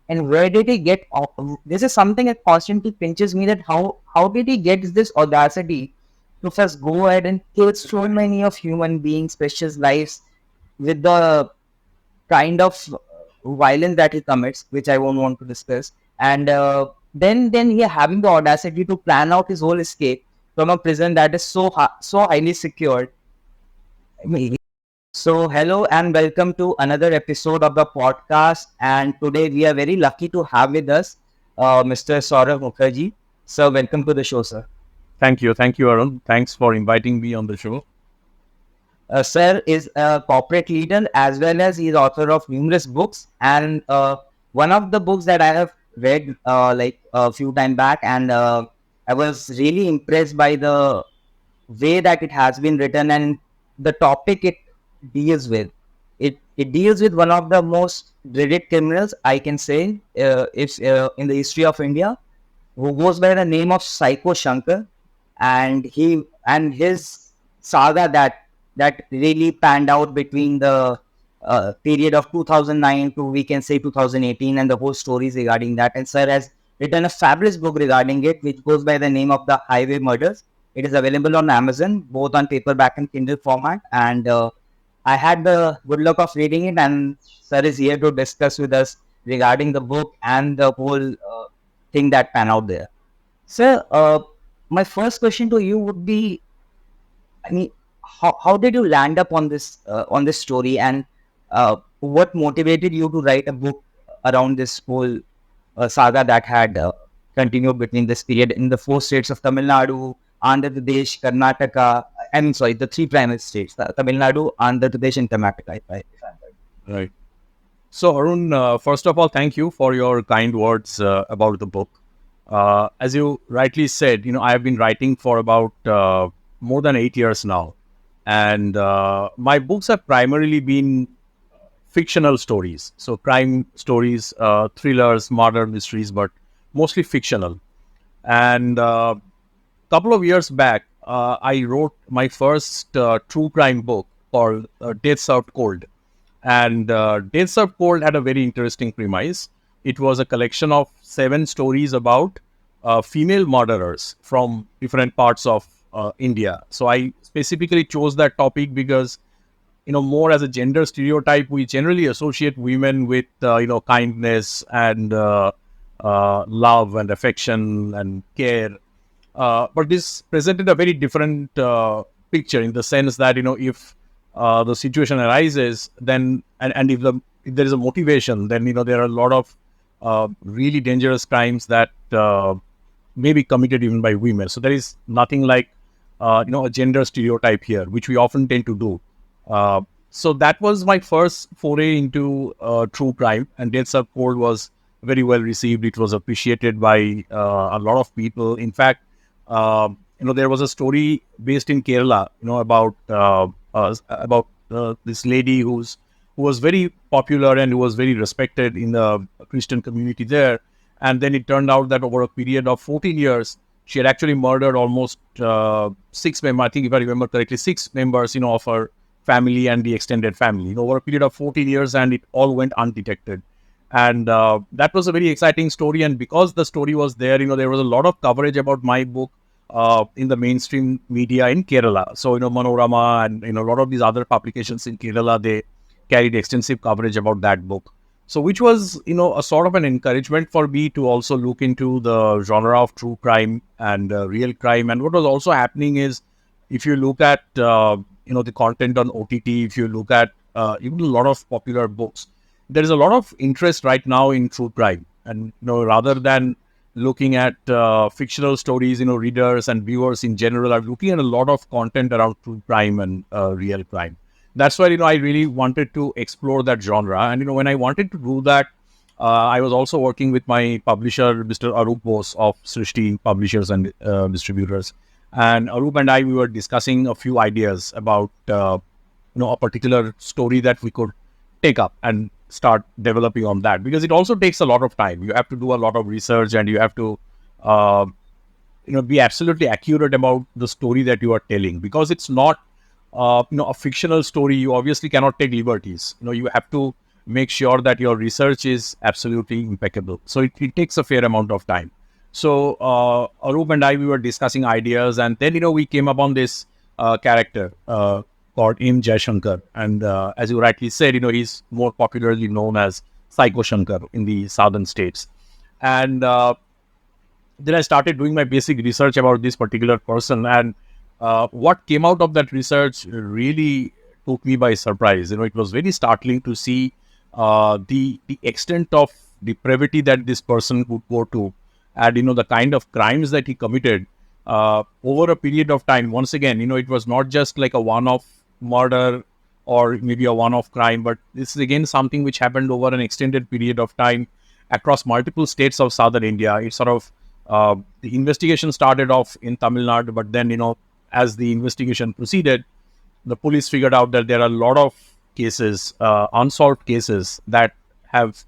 And where did he get? This is something that constantly pinches me. That how did he get this audacity to just go ahead and kill so many of human beings, precious lives, with the kind of violence that he commits, which I won't want to discuss. And then he having the audacity to plan out his whole escape from a prison that is so highly secured. I mean, so hello and welcome to another episode of the podcast. And today we are very lucky to have with us Mr. Sourabh Mukherjee. So welcome to the show, sir. Thank you, Arun. Thanks for inviting me on the show. Sir is a corporate leader as well as he's author of numerous books. And one of the books that I have read like a few time back, and I was really impressed by the way that it has been written and the topic it deals with. It deals with one of the most dreaded criminals, I can say, if in the history of India, who goes by the name of Psycho Shankar, and his saga that really panned out between the period of 2009 to, we can say, 2018, and the whole stories regarding that. And sir has written a fabulous book regarding it, which goes by the name of The Highway Murders. It is available on Amazon, both on paperback and Kindle format. And I had the good luck of reading it, and sir is here to discuss with us regarding the book and the whole thing that pan out there. Sir, my first question to you would be, I mean, how did you land up on this story, and what motivated you to write a book around this whole saga that had continued between this period in the four states of Tamil Nadu, Andhra Pradesh, Karnataka. I mean, sorry, the three primary states: Tamil Nadu, Andhra Pradesh, and Karnataka. If I'm right. Right. So, Arun, first of all, thank you for your kind words about the book. As you rightly said, I have been writing for about more than 8 years now, and my books have primarily been fictional stories. So, crime stories, thrillers, murder mysteries, but mostly fictional. And couple of years back, I wrote my first true crime book called Death Served Cold. And Death Served Cold had a very interesting premise. It was a collection of 7 stories about female murderers from different parts of India. So I specifically chose that topic because, more as a gender stereotype, we generally associate women with, kindness and love and affection and care. But this presented a very different picture in the sense that, if the situation arises, then and if there is a motivation, then there are a lot of really dangerous crimes that may be committed even by women. So there is nothing like a gender stereotype here, which we often tend to do. So that was my first foray into true crime, and Death Served Cold was very well received. It was appreciated by a lot of people. In fact, there was a story based in Kerala, about this lady who was very popular and who was very respected in the Christian community there. And then it turned out that over a period of 14 years, she had actually murdered almost 6 members. I think, if I remember correctly, 6 members, of her family and the extended family, over a period of 14 years, and it all went undetected. And that was a very exciting story. And because the story was there, there was a lot of coverage about my book in the mainstream media in Kerala. So, Manorama and, a lot of these other publications in Kerala, they carried extensive coverage about that book. So, which was, a sort of an encouragement for me to also look into the genre of true crime and real crime. And what was also happening is, if you look at, the content on OTT, if you look at even a lot of popular books, there is a lot of interest right now in true crime. And, rather than looking at fictional stories, readers and viewers in general are looking at a lot of content around true crime and real crime. That's why, I really wanted to explore that genre. And, when I wanted to do that, I was also working with my publisher, Mr. Arup Bose of Srishti Publishers and Distributors. And Arup and I, we were discussing a few ideas about, a particular story that we could take up and start developing on that, because it also takes a lot of time. You have to do a lot of research, and you have to be absolutely accurate about the story that you are telling, because it's not a fictional story. You obviously cannot take liberties. You have to make sure that your research is absolutely impeccable. So it takes a fair amount of time. So Arup and I, we were discussing ideas, and then we came upon this character called Shankar, and as you rightly said, he's more popularly known as Psycho Shankar in the southern states. And then I started doing my basic research about this particular person, and what came out of that research really took me by surprise. It was very startling to see the extent of depravity that this person would go to, and the kind of crimes that he committed over a period of time. Once again, it was not just like a one-off murder or maybe a one-off crime, but this is again something which happened over an extended period of time across multiple states of southern India. It sort of the investigation started off in Tamil Nadu, but then as the investigation proceeded, the police figured out that there are a lot of cases, unsolved cases that have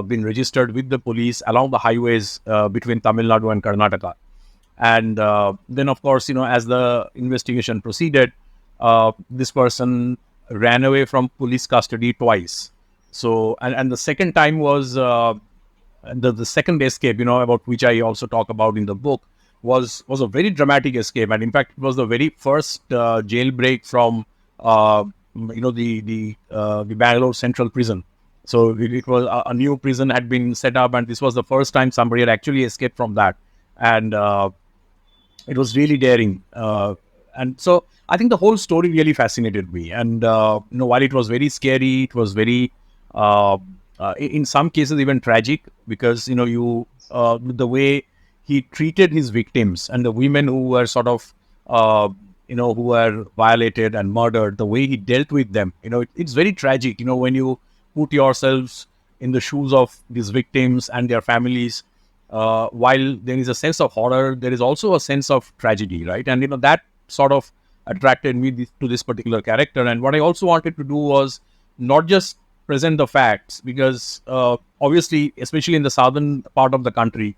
been registered with the police along the highways between Tamil Nadu and Karnataka. And then, of course, as the investigation proceeded, this person ran away from police custody twice. So, and the second time was the second escape, about which I also talk about in the book, was a very dramatic escape, and in fact, it was the very first jailbreak from the Bangalore Central Prison. So it was a new prison had been set up, and this was the first time somebody had actually escaped from that, and it was really daring. And so I think the whole story really fascinated me. And while it was very scary, it was very in some cases even tragic, because the way he treated his victims and the women who were sort of who were violated and murdered, the way he dealt with them, it's very tragic. When you put yourselves in the shoes of these victims and their families, while there is a sense of horror, there is also a sense of tragedy, right? And that sort of attracted me to this particular character. And what I also wanted to do was not just present the facts, because obviously, especially in the southern part of the country,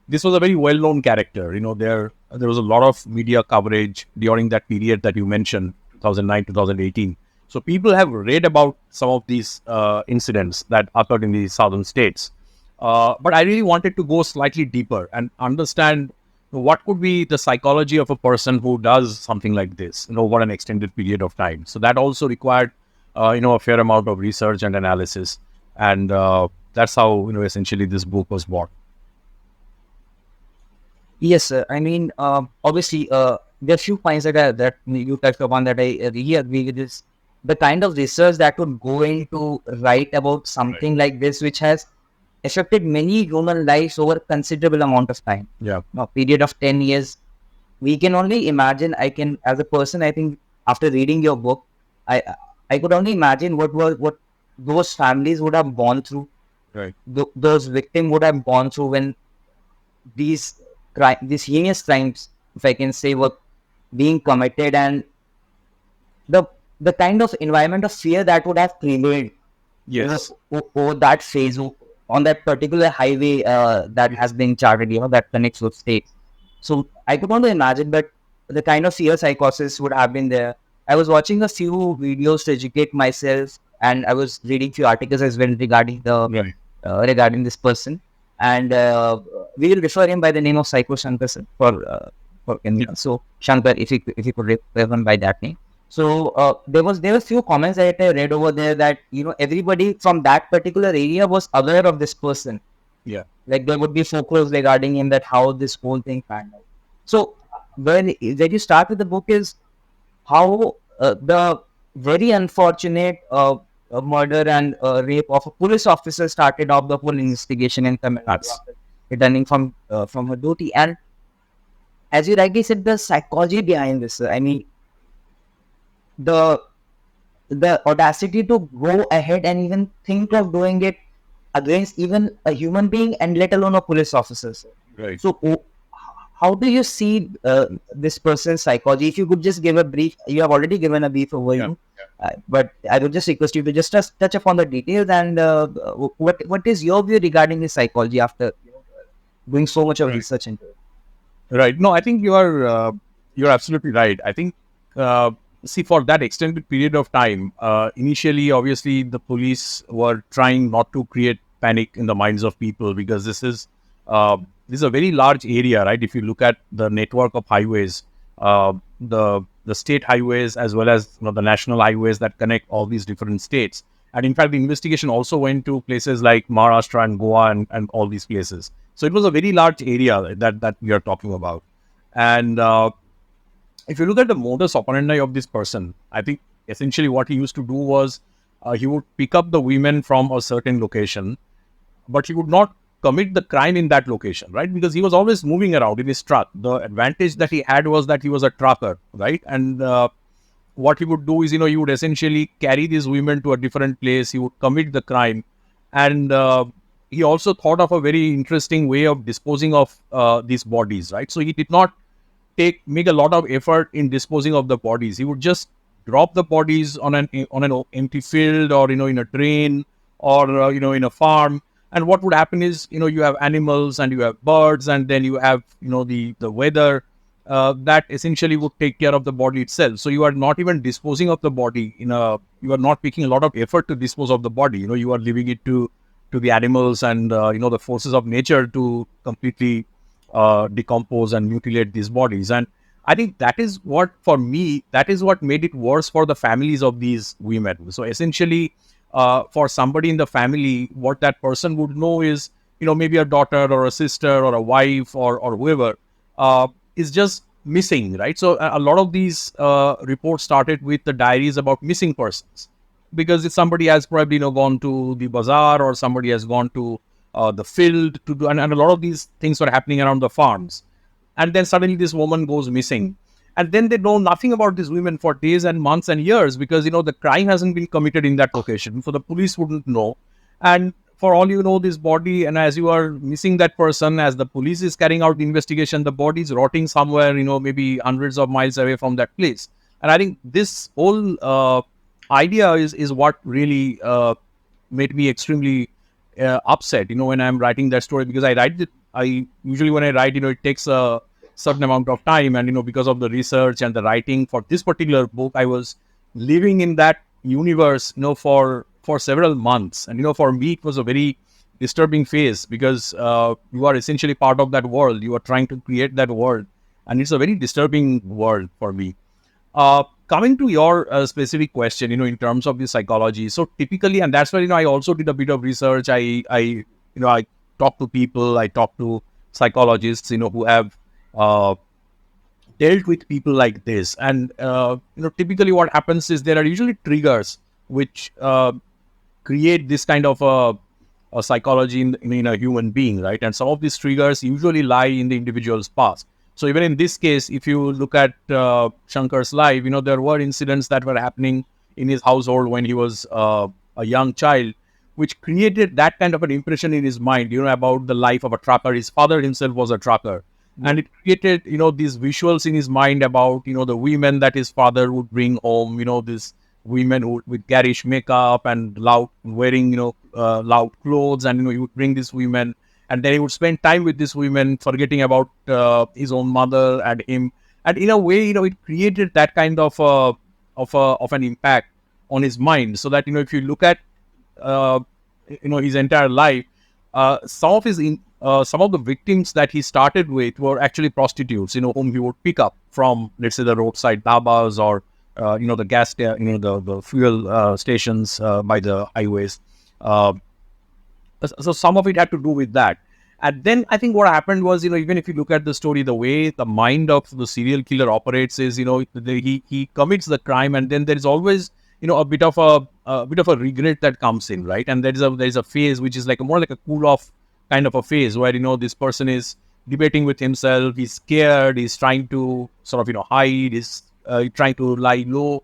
this was a very well-known character. There was a lot of media coverage during that period that you mentioned, 2009, 2018. So people have read about some of these incidents that occurred in the southern states. But I really wanted to go slightly deeper and understand what could be the psychology of a person who does something like this, over an extended period of time. So that also required, a fair amount of research and analysis. And that's how, essentially this book was born. Yes, sir. I mean, obviously, there are few points that you touched upon that I really agree with. This the kind of research that would go into write about something like this, which has affected many human lives over a considerable amount of time. Yeah. A period of 10 years. We can only imagine. I can, as a person, I think after reading your book, I I could only imagine what those families would have gone through. Right. Those victims would have gone through when these heinous crimes, if I can say, were being committed, and the the kind of environment of fear that would have prevailed Yes. over that phase, on that particular highway that has been charted, that connects with states. So I could only imagine, but the kind of fear psychosis would have been there. I was watching a few videos to educate myself, and I was reading few articles as well regarding Right. regarding this person, and we will refer him by the name of Psycho Shankar sir, for Kenya. Yeah. So Shankar, if you could refer him by that name. So there were few comments that I read over there that everybody from that particular area was aware of this person. Yeah. Like there would be folklore regarding him, that how this whole thing panned out. So when you start with the book is how the very unfortunate murder and rape of a police officer started off the whole investigation in Tamil Nadu, That's after returning from her duty. And as you rightly said, the psychology behind this. I mean, the audacity to go ahead and even think of doing it against even a human being, and let alone a police officer. right. So, how do you see this person's psychology? If you could just give a brief, you have already given a brief overview, but I would just request you to just touch upon the details, and what is your view regarding his psychology after doing so much of research into it? Right. No, I think you're absolutely right. I think see, for that extended period of time, initially, obviously, the police were trying not to create panic in the minds of people, because uh, this is a very large area, right? If you look at the network of highways, the state highways, as well as the national highways that connect all these different states. And in fact, the investigation also went to places like Maharashtra and Goa, and all these places. So it was a very large area that we are talking about. And if you look at the modus operandi of this person, I think essentially what he used to do was, he would pick up the women from a certain location, but he would not commit the crime in that location, right? Because he was always moving around in his truck. The advantage that he had was that he was a trucker, right? And what he would do is, he would essentially carry these women to a different place. He would commit the crime, and he also thought of a very interesting way of disposing of these bodies, right? So he did not make a lot of effort in disposing of the bodies. He would just drop the bodies on an empty field, or in a drain, or in a farm. And what would happen is, you have animals and you have birds, and then you have the weather that essentially would take care of the body itself. So you are not even disposing of the body you are not making a lot of effort to dispose of the body. You are leaving it to the animals and the forces of nature to completely decompose and mutilate these bodies. And I think that is what, for me, that is what made it worse for the families of these women. So essentially, for somebody in the family, what that person would know is, maybe a daughter or a sister or a wife, or whoever is just missing, right? So a lot of these reports started with the diaries about missing persons, because if somebody has probably gone to the bazaar, or somebody has gone to the field to do, and a lot of these things were happening around the farms, and then suddenly this woman goes missing, and then they know nothing about these women for days and months and years, because the crime hasn't been committed in that location, so the police wouldn't know. And for all you know, this body, and as you are missing that person, as the police is carrying out the investigation, the body is rotting somewhere, maybe hundreds of miles away from that place. And I think this whole idea is what really made me extremely upset, when I'm writing that story, because I usually, when I write, it takes a certain amount of time, and because of the research and the writing for this particular book, I was living in that universe, for several months. And for me, it was a very disturbing phase, because you are essentially part of that world. You are trying to create that world, and it's a very disturbing world for me. Coming to your specific question, in terms of the psychology. So typically, and that's why I also did a bit of research. I talk to people, I talk to psychologists, who have dealt with people like this. And typically, what happens is there are usually triggers which create this kind of a psychology in a human being, right? And some of these triggers usually lie in the individual's past. So even in this case, if you look at Shankar's life, there were incidents that were happening in his household when he was a young child, which created that kind of an impression in his mind, about the life of a trucker. His father himself was a trucker. And it created, these visuals in his mind about, the women that his father would bring home, these women with garish makeup and loud wearing, loud clothes. And, he would bring these women, and then he would spend time with these women, forgetting about his own mother and him. And in a way, it created that kind of an impact on his mind. So that, if you look at, his entire life, some of the victims that he started with were actually prostitutes, whom he would pick up from, let's say, the roadside dhabas, or the the fuel stations by the highways. So some of it had to do with that. And then I think what happened was, even if you look at the story, the way the mind of the serial killer operates is, he commits the crime, and then there is always, a bit of a regret that comes in, right? And there is a phase which is like more like a cool off kind of a phase, where this person is debating with himself, he's scared, he's trying to sort of hide, he's trying to lie low.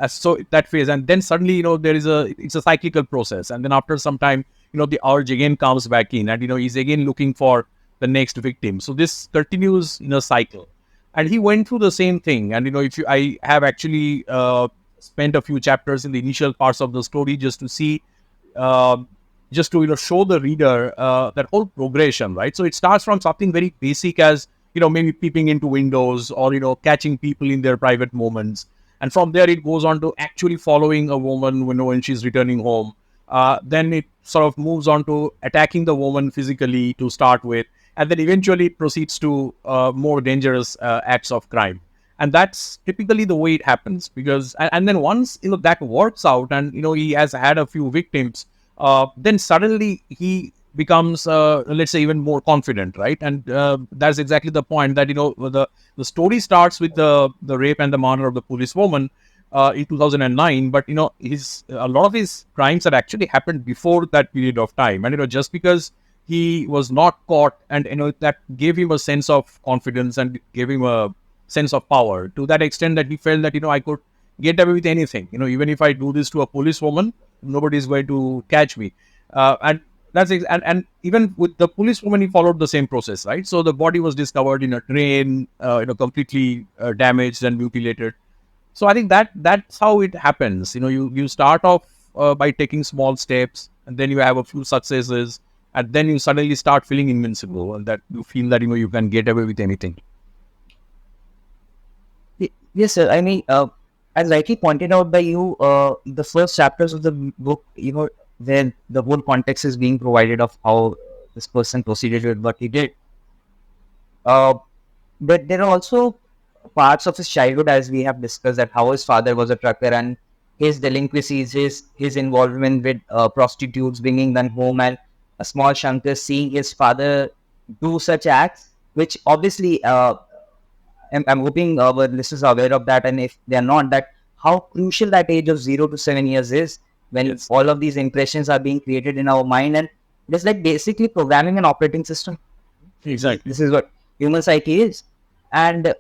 So that phase, and then suddenly, it's a cyclical process, and then after some time, the urge again comes back in, and he's again looking for the next victim. So this continues in a cycle, and he went through the same thing. And I have actually spent a few chapters in the initial parts of the story just to see, just to show the reader that whole progression, right? So it starts from something very basic as maybe peeping into windows, or catching people in their private moments. And from there, it goes on to actually following a woman when she's returning home. Then it sort of moves on to attacking the woman physically to start with, and then eventually proceeds to more dangerous acts of crime. And that's typically the way it happens, because and then once that works out, and he has had a few victims, then suddenly he becomes let's say even more confident, right? And that's exactly the point, that the story starts with the rape and the murder of the police woman in 2009, but his a lot of his crimes had actually happened before that period of time. And just because he was not caught, and that gave him a sense of confidence and gave him a sense of power, to that extent that he felt that I could get away with anything. Even if I do this to a police woman, nobody is going to catch me. And and even with the police woman, he followed the same process, right? So the body was discovered in a train, completely damaged and mutilated. So I think that's how it happens. You start off by taking small steps, and then you have a few successes, and then you suddenly start feeling invincible, and that you feel that you can get away with anything. Yes, sir. I mean, as rightly pointed out by you, the first chapters of the book, where the whole context is being provided of how this person proceeded with what he did. Uh, but there are also parts of his childhood, as we have discussed, that how his father was a trucker and his delinquencies, his involvement with prostitutes, bringing them home, and a small Shankar seeing his father do such acts, which obviously I'm hoping our listeners are aware of that, and if they are not, that how crucial that age of 0 to 7 years is, when Yes, all of these impressions are being created in our mind, and it's like basically programming an operating system. exactly. This is what human psyche is. And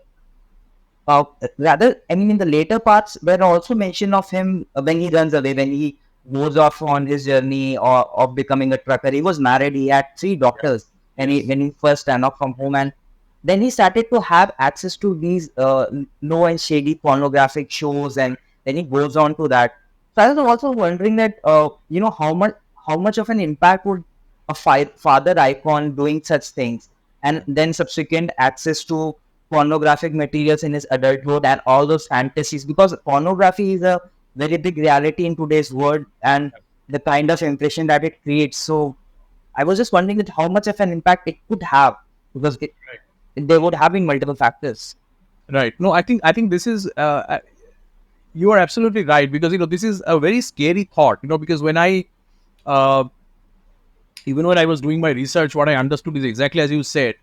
rather, I mean, in the later parts, there are also mention of him when he runs away, when he goes off on his journey of becoming a trucker. He was married, he had three daughters, and Yes. when he first ran off from home, and then he started to have access to these low and shady pornographic shows, and then he goes on to that. So I was also wondering that, how much of an impact would a father icon doing such things, and then subsequent access to pornographic materials in his adulthood and all those fantasies, because pornography is a very big reality in today's world, and the kind of impression that it creates. So I was just wondering that how much of an impact it could have, because there would have been multiple factors. Right. No, I think this is you are absolutely right, because this is a very scary thought. Because uh, when I was doing my research, what I understood is exactly as you said,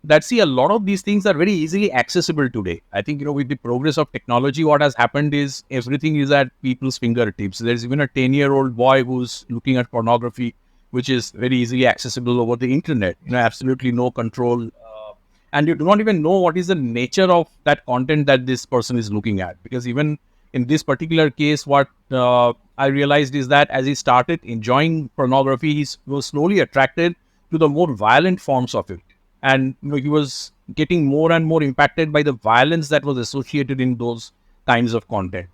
that see, a lot of these things are very easily accessible today. I think with the progress of technology, what has happened is everything is at people's fingertips. There's even a 10-year-old boy who's looking at pornography, which is very easily accessible over the internet. Absolutely no control. And you do not even know what is the nature of that content that this person is looking at, because even in this particular case, what I realized is that as he started enjoying pornography, he was slowly attracted to the more violent forms of it, and he was getting more and more impacted by the violence that was associated in those kinds of content.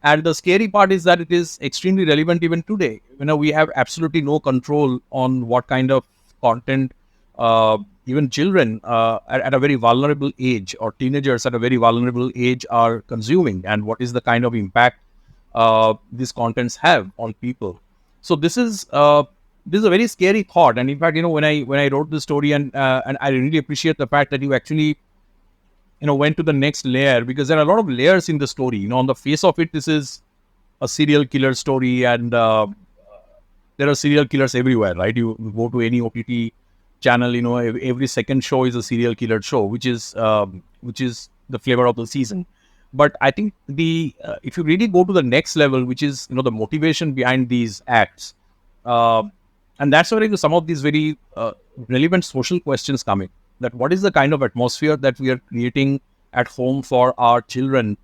And the scary part is that it is extremely relevant even today. We have absolutely no control on what kind of content even children at a very vulnerable age, or teenagers at a very vulnerable age, are consuming, and what is the kind of impact these contents have on people. So this is a very scary thought. And in fact, when I wrote the story, and I really appreciate the fact that you actually went to the next layer, because there are a lot of layers in the story. On the face of it, this is a serial killer story, and there are serial killers everywhere, right? You go to any OTT channel, every second show is a serial killer show, which is the flavor of the season. But I think the if you really go to the next level, which is the motivation behind these acts, uh, and that's where some of these very relevant social questions come in. That what is the kind of atmosphere that we are creating at home for our children,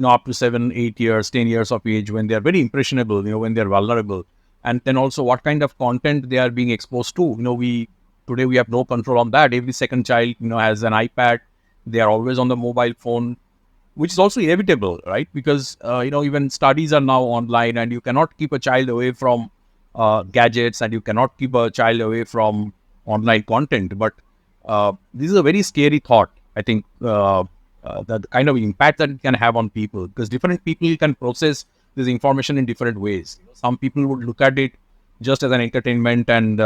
up to 7, 8 years, 10 years of age, when they are very impressionable, when they're vulnerable. And then also what kind of content they are being exposed to. Today we have no control on that. Every second child, has an iPad. They are always on the mobile phone, which is also inevitable, right? Because, even studies are now online, and you cannot keep a child away from gadgets, and you cannot keep a child away from online content. But this is a very scary thought, I think. the kind of impact that it can have on people, because different people can process this information in different ways. Some people would look at it just as an entertainment and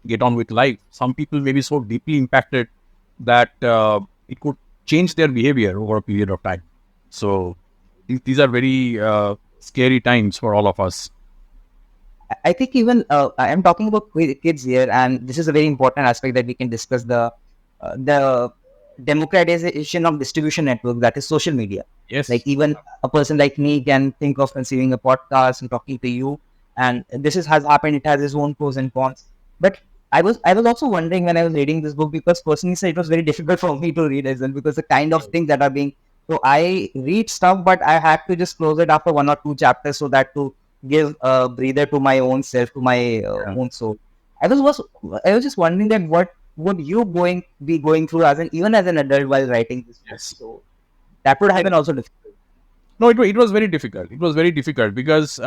get on with life. Some people may be so deeply impacted that it could change their behavior over a period of time. So these are very scary times for all of us. I think even I am talking about kids here, and this is a very important aspect that we can discuss the democratization of distribution network, that is social media. Like Yes. even a person like me can think of conceiving a podcast and talking to you, and this is has happened. It has its own pros and cons. But I was also wondering when I was reading this book, because personally, it was very difficult for me to read as well, because the kind of things that are being, so I read stuff, but I had to just close it after one or two chapters, so that to give a breather to my own self, to my Yeah. own soul. I was just wondering that what would you be going through as an, even as an adult, while writing this book? Yes. So that would have been also difficult. No, it was very difficult. It was very difficult because,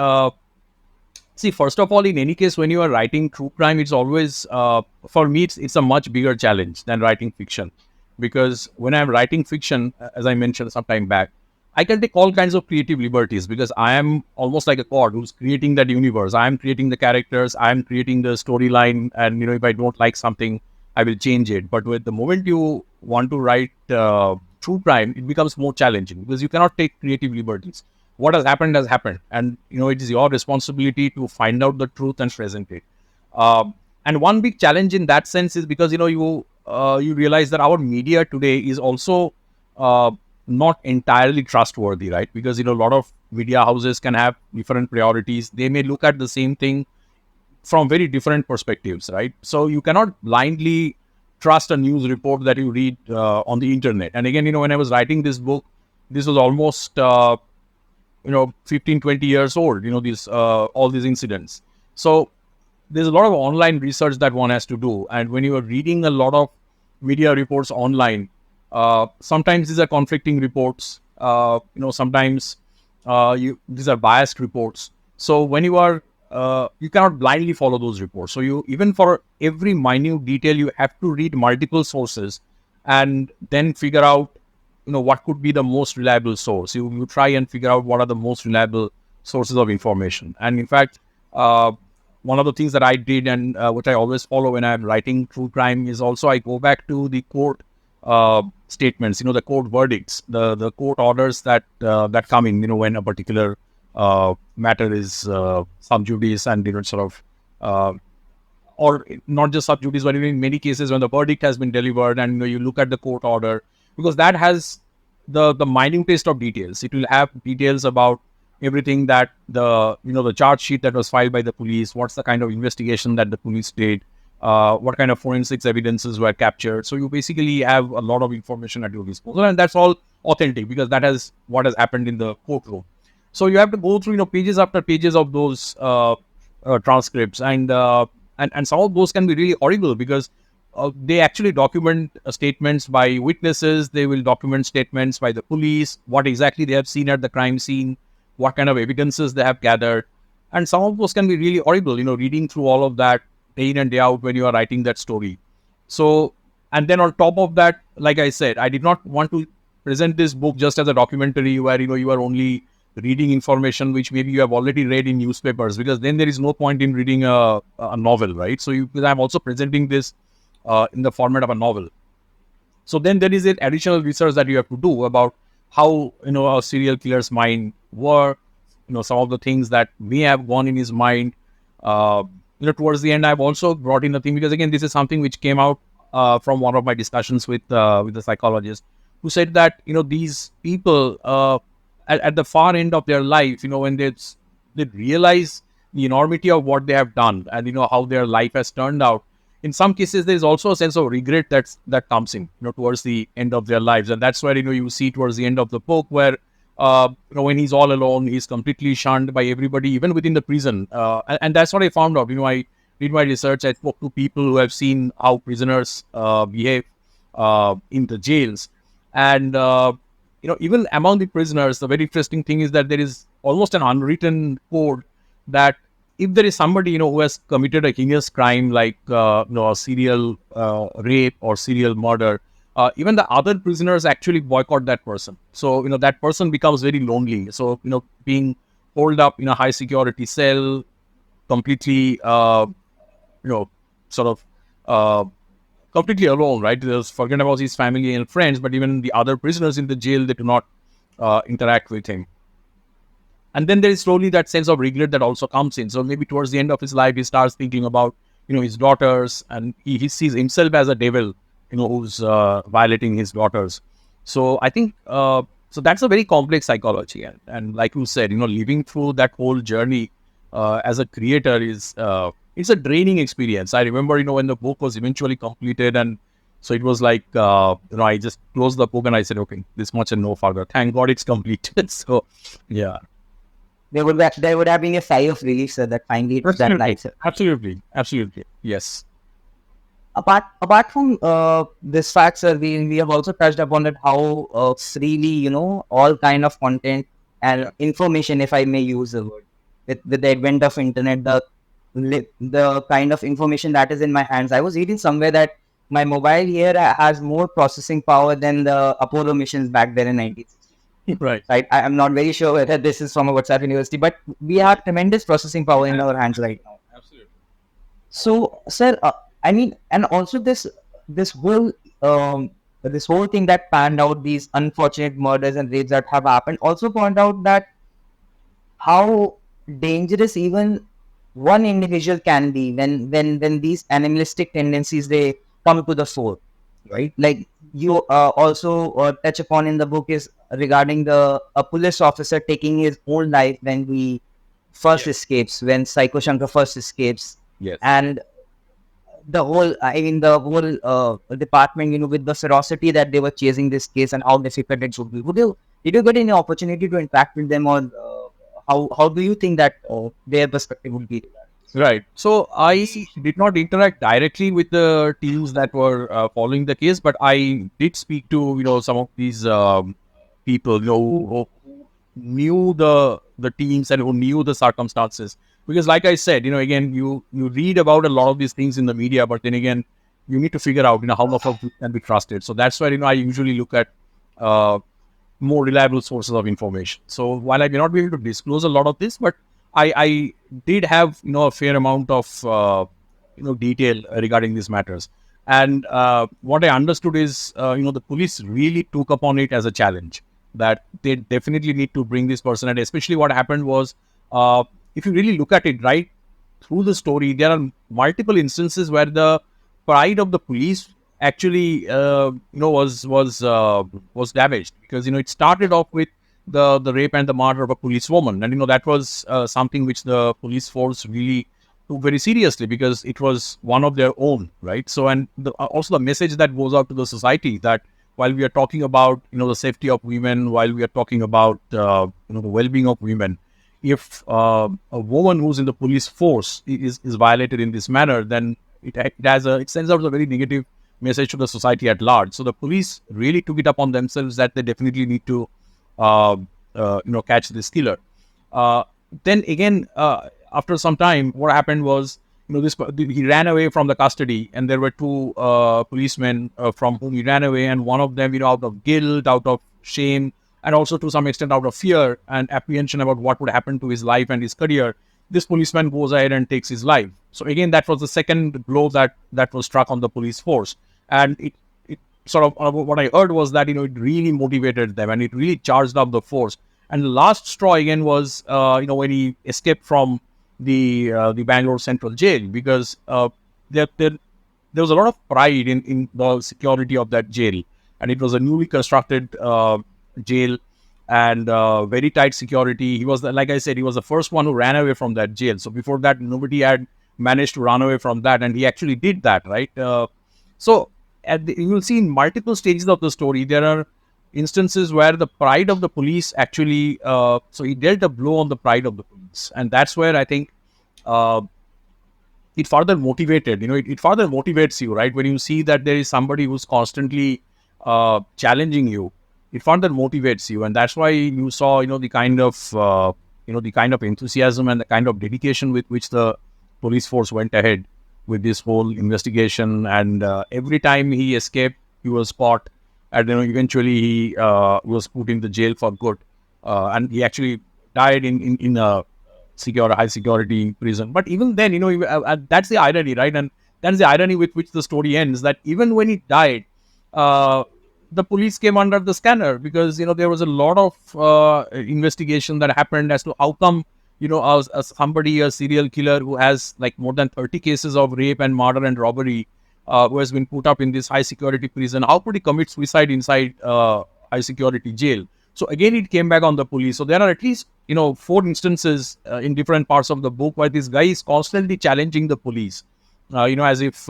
see, first of all, in any case, when you are writing true crime, it's always, for me, it's a much bigger challenge than writing fiction. Because when I'm writing fiction, as I mentioned some time back, I can take all kinds of creative liberties because I am almost like a god who's creating that universe. I am creating the characters, I am creating the storyline, and if I don't like something, I will change it. But with the moment you want to write true crime, it becomes more challenging because you cannot take creative liberties. What has happened, and it is your responsibility to find out the truth and present it. And one big challenge in that sense is because you realize that our media today is also uh, not entirely trustworthy, right? Because a lot of media houses can have different priorities. They may look at the same thing from very different perspectives, right? So you cannot blindly trust a news report that you read on the internet. And again, when I was writing this book, this was almost 15, 20 years old, these all these incidents. So there's a lot of online research that one has to do. And when you are reading a lot of media reports online, sometimes these are conflicting reports. Sometimes these are biased reports. So when you cannot blindly follow those reports. So you, even for every minute detail, you have to read multiple sources and then figure out what could be the most reliable source. You try and figure out what are the most reliable sources of information. And in fact, one of the things that I did, and which I always follow when I'm writing true crime, is also I go back to the court statements, the court verdicts, the court orders that come in, when a particular matter is sub judice, and sort of or not just sub judice, but even in many cases when the verdict has been delivered, and you look at the court order, because that has the minutest of details. It will have details about everything, that the charge sheet that was filed by the police, what's the kind of investigation that the police did, what kind of forensics evidences were captured. So you basically have a lot of information at your disposal, and that's all authentic because that has what has happened in the courtroom. So you have to go through pages after pages of those transcripts, and some of those can be really horrible because they actually document statements by witnesses. They will document statements by the police, what exactly they have seen at the crime scene, what kind of evidences they have gathered. And some of those can be really horrible, reading through all of that day in and day out when you are writing that story. So, and then on top of that, like I said, I did not want to present this book just as a documentary where, you are only reading information which maybe you have already read in newspapers, because then there is no point in reading a novel, right? So because I'm also presenting this in the format of a novel. So then there is an additional research that you have to do about how a serial killer's mind work, some of the things that may have gone in his mind. Towards the end, I've also brought in a thing, because again, this is something which came out from one of my discussions with the psychologist, who said that these people at the far end of their life, when they realize the enormity of what they have done, and how their life has turned out. In some cases, there is also a sense of regret that comes in, towards the end of their lives, and that's where you see towards the end of the book where when he's all alone, he's completely shunned by everybody, even within the prison, and that's what I found out. I did my research. I spoke to people who have seen how prisoners behave in the jails, and even among the prisoners, the very interesting thing is that there is almost an unwritten code that if there is somebody who has committed a heinous crime like a serial rape or serial murder, even the other prisoners actually boycott that person. So that person becomes very lonely. So being holed up in a high security cell, completely you know sort of uh, completely alone, right? There's forget about his family and friends, but even the other prisoners in the jail, they do not interact with him. And then there is slowly that sense of regret that also comes in. So maybe towards the end of his life, he starts thinking about his daughters, and he sees himself as a devil, who's violating his daughters. So I think so that's a very complex psychology, and like you said, living through that whole journey as a creator is it's a draining experience. I remember when the book was eventually completed, and so it was like I just closed the book and I said, okay, this much and no further. Thank God it's completed. So yeah. There would have been a sigh of relief, sir, that finally it's that Absolutely, light, sir. absolutely, yes, Apart from this fact, sir, we have also touched upon it how freely all kind of content and information, if I may use the word, with the advent of internet, the kind of information that is in my hands. I was reading somewhere that my mobile here has more processing power than the Apollo missions back there in 1960s. right, Right? I'm not very sure whether this is from a WhatsApp university, but we have tremendous processing power in our hands right now. absolutely, So, sir, I mean, and also this whole this whole thing that panned out, these unfortunate murders and rapes that have happened, also point out that how dangerous even one individual can be when these animalistic tendencies they come to the fore, right? Like you also touch upon in the book is regarding the a police officer taking his own life when he first yes, escapes, when Psycho Shankar first escapes, yes. and the whole department, with the ferocity that they were chasing this case and how difficult it should be. Did you get any opportunity to interact with them, or how do you think that their perspective would be? Right. So I did not interact directly with the teams that were following the case, but I did speak to some of these people who knew the teams and who knew the circumstances. Because, like I said, again, you read about a lot of these things in the media, but then again, you need to figure out how much of it can be trusted. So that's why I usually look at uh, more reliable sources of information. So while I may not be able to disclose a lot of this, but I did have a fair amount of detail regarding these matters. And what I understood is the police really took upon it as a challenge that they definitely need to bring this person. And especially what happened was, if you really look at it right through the story, there are multiple instances where the pride of the police actually was damaged, because it started off with the rape and the murder of a policewoman, and that was something which the police force really took very seriously, because it was one of their own, right? So, and also the message that goes out to the society, that while we are talking about the safety of women, while we are talking about the well-being of women, if a woman who's in the police force is violated in this manner, then it sends out a very negative message to the society at large. So the police really took it upon themselves that they definitely need to uh, catch this killer. Uh, then again, after some time, what happened was, this he ran away from the custody, and there were two policemen from whom he ran away, and one of them, out of guilt, out of shame, and also to some extent out of fear and apprehension about what would happen to his life and his career, this policeman goes ahead and takes his life. So again, that was the second blow that was struck on the police force, and it sort of what I heard was that it really motivated them and it really charged up the force. And the last straw again was when he escaped from the Bangalore Central Jail, because there was a lot of pride in the security of that jail, and it was a newly constructed jail, and very tight security. He was, like I said, he was the first one who ran away from that jail. So before that, nobody had managed to run away from that, and he actually did that, right? So you will see in multiple stages of the story, there are instances where the pride of the police actually, so he dealt a blow on the pride of the police, and that's where I think uh, it further motivated, it further motivates you, right? When you see that there is somebody who's constantly challenging you, it further motivates you. And that's why you saw, the kind of enthusiasm and the kind of dedication with which the police force went ahead with this whole investigation. And every time he escaped, he was caught, and eventually he was put in the jail for good, and he actually died in a high security prison. But even then, that's the irony, right? And that's the irony with which the story ends. That even when he died, uh, the police came under the scanner, because there was a lot of investigation that happened as to how come, as somebody, a serial killer who has like more than 30 cases of rape and murder and robbery, who has been put up in this high security prison, how could he commit suicide inside high security jail? So again, it came back on the police. So there are at least four instances in different parts of the book where this guy is constantly challenging the police, as if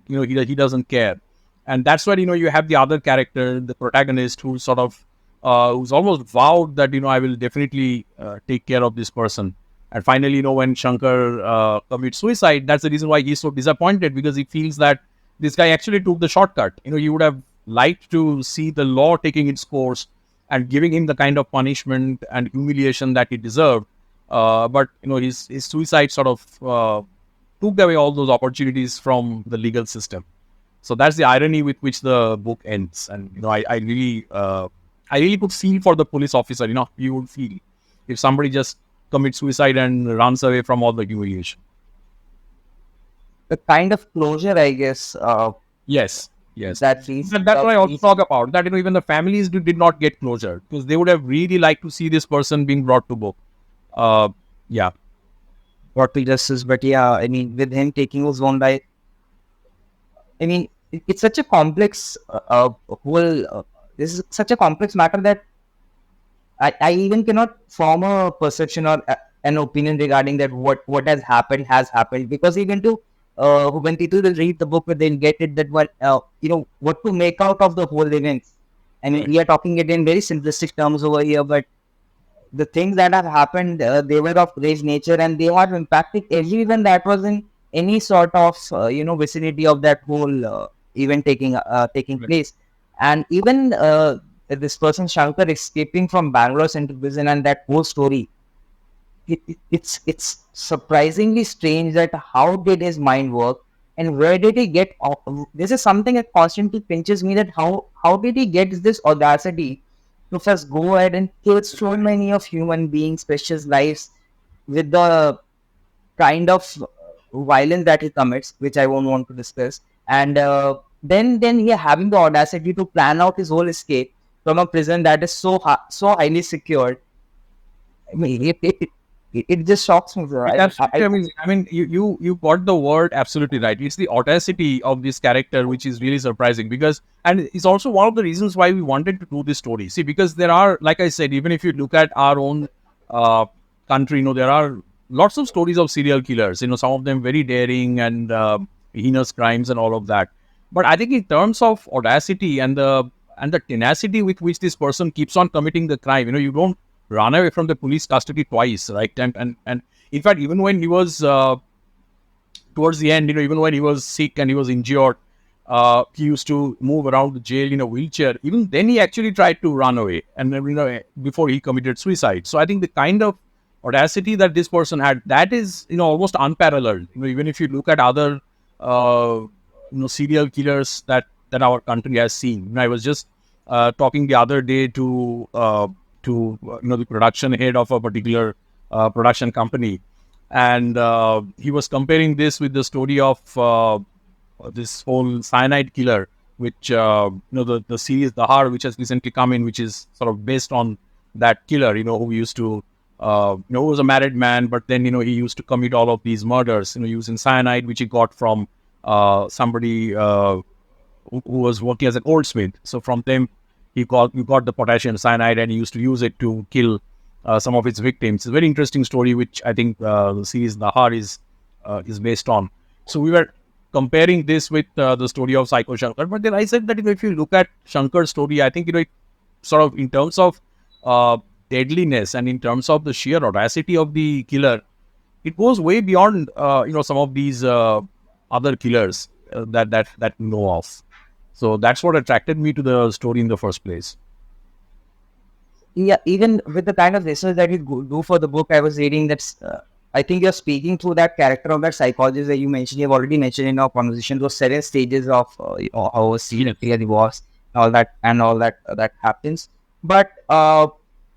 he doesn't care. And that's where you have the other character, the protagonist, who's sort of who's almost vowed that I will definitely take care of this person. And finally, when Shankar commits suicide, that's the reason why he's so disappointed, because he feels that this guy actually took the shortcut. He would have liked to see the law taking its course and giving him the kind of punishment and humiliation that he deserved. But his suicide sort of took away all those opportunities from the legal system. So that's the irony with which the book ends. And I really could feel for the police officer. You would feel if somebody just commits suicide and runs away from all the humiliation. The kind of closure, I guess, Yes, yes. that leads And to that's what I also the talk about. That even the families did not get closure, because they would have really liked to see this person being brought to book. Uh, yeah, brought to justice. But yeah, I mean, with him taking his own life, I mean, it's such a complex whole. This is such a complex matter that I even cannot form a perception or an opinion regarding that what has happened, because even to when people will read the book, they'll get it that what to make out of the whole events. I mean, we are talking it in very simplistic terms over here, but the things that have happened, they were of grave nature, and they have impacted everyone that was in any sort of vicinity of that whole event taking right. place. And even this person Shankar escaping from Bangalore Central Prison, and that whole story, it's surprisingly strange that how did his mind work, and where did he get this is something that constantly pinches me, that how did he get this audacity to just go ahead and kill so many of human beings, precious lives, with the kind of violence that he commits, which I won't want to discuss. And then he having the audacity to plan out his whole escape from a prison that is so highly secured. I mean, it just shocks me, sir. Absolutely. I mean, you got the word absolutely right. It's the audacity of this character which is really surprising, because, and it's also one of the reasons why we wanted to do this story. See, because there are, like I said, even if you look at our own country, there are lots of stories of serial killers. Some of them very daring and heinous crimes and all of that. But I think in terms of audacity and the tenacity with which this person keeps on committing the crime, you don't run away from the police custody twice, right? And in fact, even when he was towards the end, even when he was sick and he was injured, he used to move around the jail in a wheelchair. Even then, he actually tried to run away, and before he committed suicide. So I think the kind of audacity that this person had, that is almost unparalleled. Even if you look at other serial killers that our country has seen. I was just talking the other day to the production head of a particular production company, and he was comparing this with the story of this whole cyanide killer, which the series The Heart, which has recently come in, which is sort of based on that killer, who used to who was a married man, but then he used to commit all of these murders, using cyanide, which he got from somebody who was working as an goldsmith. So from them, he got the potassium cyanide, and he used to use it to kill some of its victims. It's a very interesting story, which I think the series Nahar is based on. So we were comparing this with the story of Psycho Shankar. But then I said that if you look at Shankar's story, I think it sort of, in terms of deadliness and in terms of the sheer audacity of the killer, it goes way beyond some of these other killers that we know of. So that's what attracted me to the story in the first place. Yeah, even with the kind of research that you do for the book, I was reading that I think you're speaking through that character of that psychologist that you mentioned. You've already mentioned in our conversation those seven stages of how a serial killer was, all that that happens. But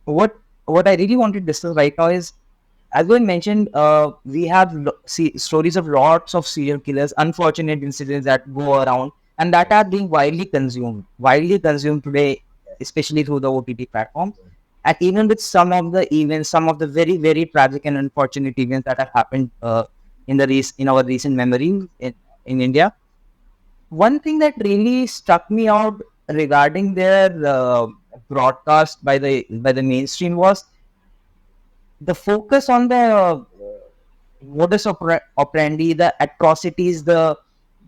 what what I really want to discuss right now is, as we mentioned, we have stories of lots of serial killers, unfortunate incidents that go around, and that are being widely consumed today, especially through the OTT platforms. And even with some of the events, some of the very, very tragic and unfortunate events that have happened in our recent memory in India, one thing that really struck me out regarding their broadcast by the mainstream was the focus on the operandi, the atrocities, the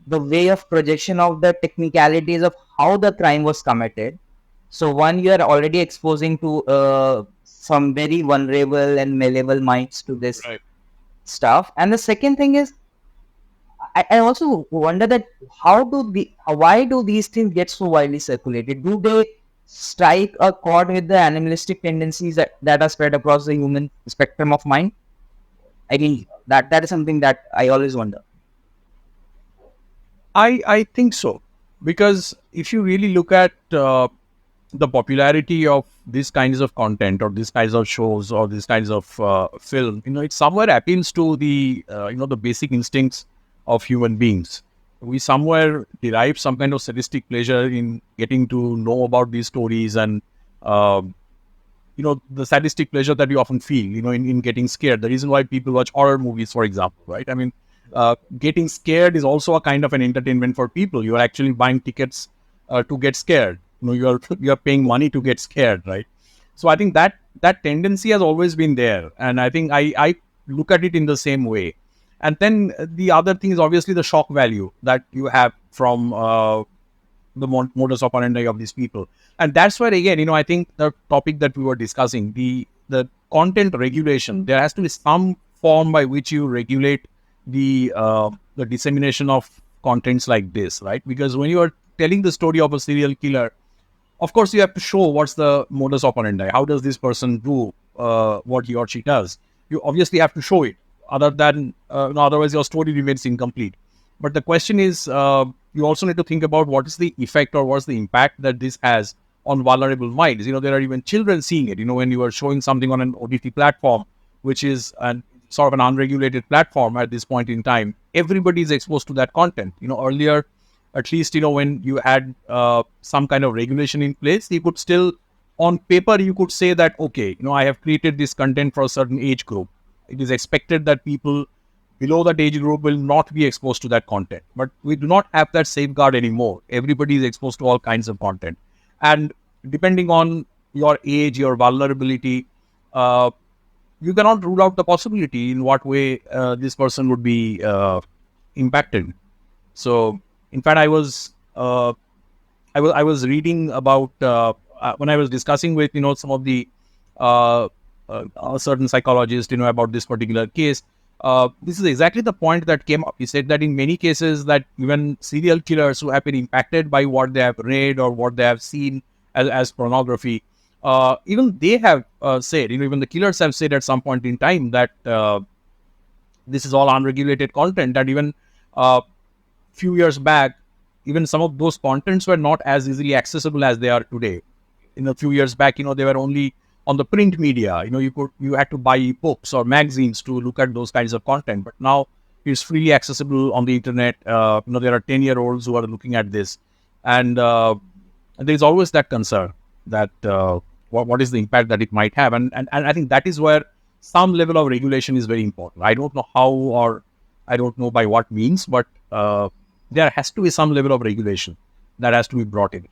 way of projection of the technicalities of how the crime was committed. So one, you are already exposing to some very vulnerable and malleable minds to this Right. stuff. And the second thing is, I also wonder that why do these things get so widely circulated? Do they strike a chord with the animalistic tendencies that are spread across the human spectrum of mind? I mean, that is something that I always wonder. I think so, because if you really look at the popularity of these kinds of content or these kinds of shows or these kinds of film, it somewhere appeals to the the basic instincts of human beings. We somewhere derive some kind of sadistic pleasure in getting to know about these stories, and uh, the sadistic pleasure that you often feel in getting scared. The reason why people watch horror movies, for example, right? I mean, getting scared is also a kind of an entertainment for people. You are actually buying tickets to get scared. You are paying money to get scared, right? So I think that tendency has always been there, and I think I look at it in the same way. And then the other thing is obviously the shock value that you have from the modus operandi of these people. And that's where, again, I think the topic that we were discussing, the content regulation, there has to be some form by which you regulate the dissemination of contents like this, right? Because when you are telling the story of a serial killer, of course you have to show what's the modus operandi. How does this person do what he or she does? You obviously have to show it. Other than otherwise your story remains incomplete. But the question is, you also need to think about what is the effect or what's the impact that this has on vulnerable minds. There are even children seeing it. When you are showing something on an OTT platform, which is sort of an unregulated platform at this point in time, everybody is exposed to that content. Earlier, at least, when you had some kind of regulation in place, you could still, on paper, you could say that, okay, I have created this content for a certain age group. It is expected that people below that age group will not be exposed to that content. But we do not have that safeguard anymore. Everybody is exposed to all kinds of content. And depending on your age, your vulnerability, you cannot rule out the possibility in what way this person would be impacted. So, in fact, I was reading about when I was discussing with some of the uh, certain psychologists about this particular case. This is exactly the point that came up. He said that in many cases that even serial killers who have been impacted by what they have read or what they have seen as pornography, even they have said, even the killers have said at some point in time that this is all unregulated content. That even few years back, even some of those contents were not as easily accessible as they are today. In a few years back, they were only on the print media. You had to buy books or magazines to look at those kinds of content. But now it's freely accessible on the internet. There are 10-year-olds who are looking at this, and there is always that concern that what is the impact that it might have, and I think that is where some level of regulation is very important. I don't know how, or I don't know by what means, but there has to be some level of regulation that has to be brought in.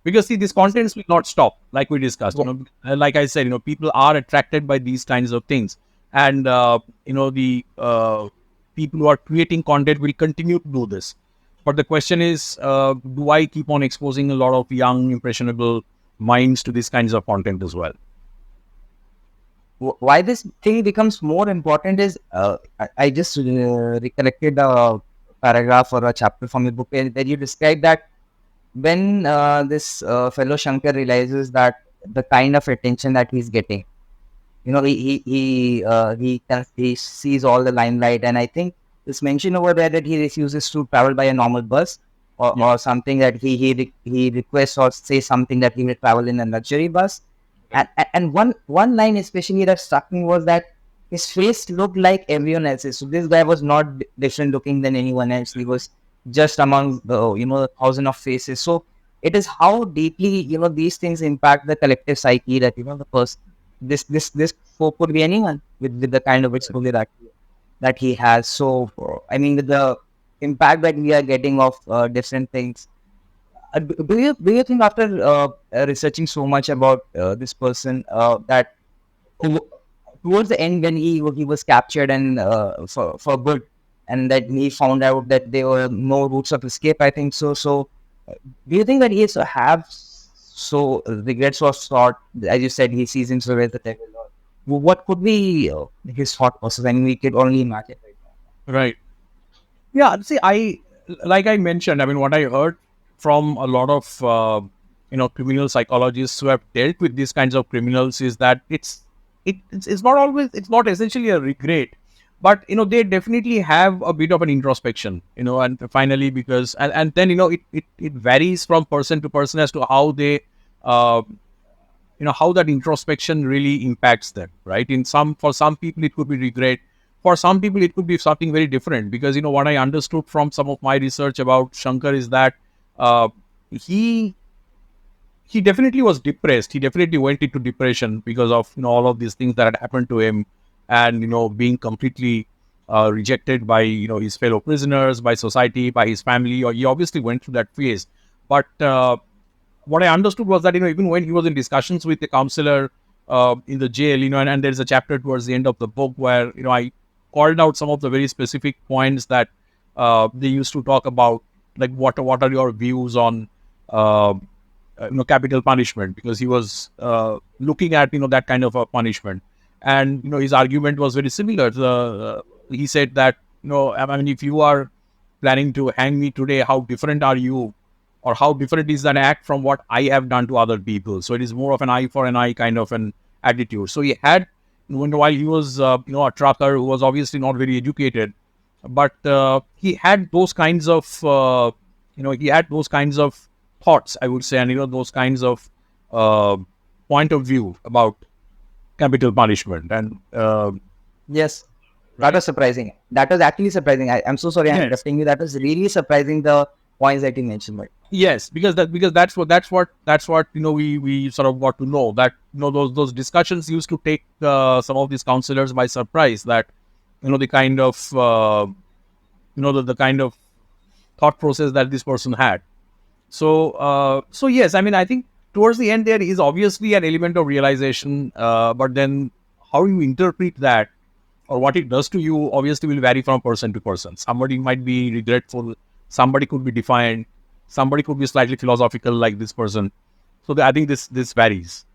Because see, these contents will not stop, like we discussed. Like I said, people are attracted by these kinds of things, and the people who are creating content will continue to do this. But the question is, do I keep on exposing a lot of young, impressionable minds to these kinds of content as well? Why this thing becomes more important is, I just recollected a paragraph or a chapter from the book where you describe that when this fellow Shankar realizes that the kind of attention that he's getting, he sees all the limelight, and I think it's mentioned over there that he refuses to travel by a normal bus, Yeah. or something, that he requests or say something that he will travel in a luxury bus. And one line especially that struck me was that his face looked like everyone else's. So this guy was not different looking than anyone else. He was just among the thousand of faces. So it is how deeply these things impact the collective psyche, that the person, this folk could be anyone with the kind of exposure that he has. So I mean, with the impact that we are getting of different things, do you think after researching so much about this person, that who, towards the end, when he was captured and for good, and that he found out that there were no routes of escape, I think so. So do you think that he is have so regrets or thought, as you said, he sees himself as the devil? Or what could be his thought process? I mean, we could only imagine right now. Right. Yeah. See, like I mentioned, I mean, what I heard from a lot of criminal psychologists who have dealt with these kinds of criminals is that it's not always, it's not essentially a regret, but they definitely have a bit of an introspection, and finally, because and then it varies from person to person as to how they uh, how that introspection really impacts them, right? For some people it could be regret, for some people it could be something very different, because what I understood from some of my research about Shankar is that uh, he he definitely was depressed. He definitely went into depression because of all of these things that had happened to him, and being completely rejected by his fellow prisoners, by society, by his family. Or he obviously went through that phase. But what I understood was that even when he was in discussions with the counselor in the jail, and there's a chapter towards the end of the book where I called out some of the very specific points that they used to talk about, like what are your views on uh, capital punishment, because he was looking at that kind of a punishment, and his argument was very similar. He said that I mean, if you are planning to hang me today, how different are you, or how different is that act from what I have done to other people? So it is more of an eye for an eye kind of an attitude. So he had, while he was a trucker who was obviously not very educated, but he had those kinds of he had those kinds of thoughts, I would say, and those kinds of uh, point of view about capital punishment. And Yes, that right. was surprising. That was actually surprising. I'm so sorry I'm Yes. interrupting you. That was really surprising, the points that you mentioned. But Yes, because that's what we sort of got to know, that those discussions used to take some of these counselors by surprise, that the kind of the kind of thought process that this person had. So yes, I mean, I think towards the end there is obviously an element of realization, but then how you interpret that or what it does to you obviously will vary from person to person. Somebody might be regretful, somebody could be defiant, somebody could be slightly philosophical like this person. So I think this varies.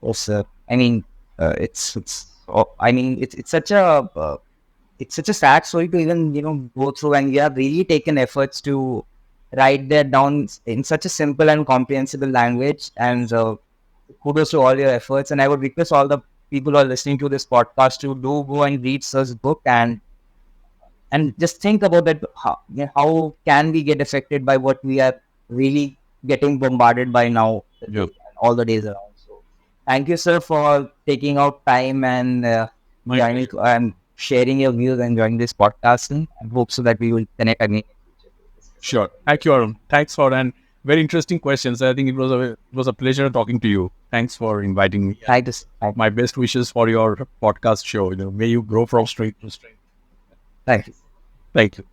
also, I mean, I mean, it's such a sad story to even go through, and you have really taken efforts to write that down in such a simple and comprehensible language. And kudos to all your efforts. And I would request all the people who are listening to this podcast to do go and read Sir's book, and just think about that. How can we get affected by what we are really getting bombarded by now, Yeah. all the days around? So, thank you, sir, for taking out time and My joining pleasure. and sharing your views and joining this podcast. And I hope so that we will connect again in future to discuss Sure. about Thank you, Arun. Thanks for and very interesting questions. I think it was a pleasure talking to you. Thanks for inviting me. And Thank you. my best wishes for your podcast show. May you grow from strength to strength. Thank you. Thank you.